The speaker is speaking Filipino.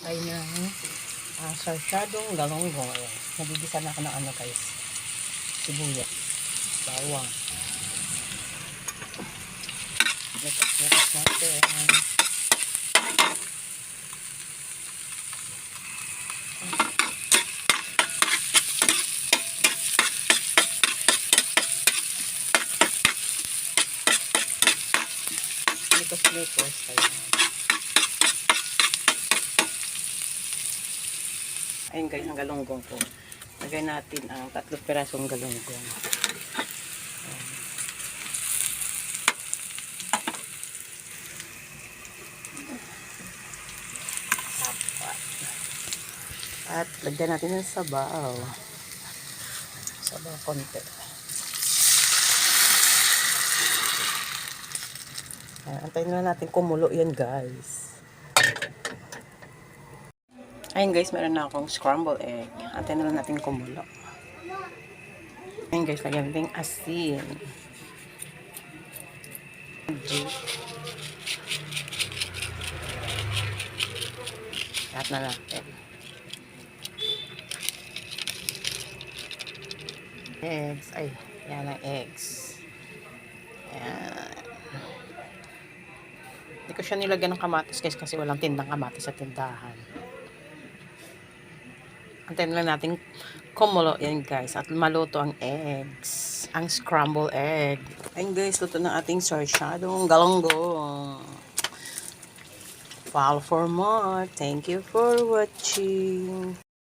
ay ng sarsyadong galonggong. Ayan. Nabibisa na ako ng ano guys. Sibuyas. Bawang. Nekas natin. Likos. Ayun guys, ang galonggong ko. Lagay natin ang 3 pirasong galonggong. Apat. At lagyan natin ng sabaw. Sabaw konti. Antayin na natin kumulo yan guys. Ayun guys, meron na akong scrambled egg. Antayin na natin kumulo. Ayun guys, lagyan natin asin. Lahat na natin. Eggs. Ay, yan ang eggs. Ayan. Hindi ko siya nilagyan ng kamatis guys kasi walang tindang kamatis sa tindahan. Antayin lang natin kumulo yan guys at maluto ang eggs. Ang scrambled egg. Ayun guys, luto ng ating sarsyadong galonggong. Follow for more. Thank you for watching.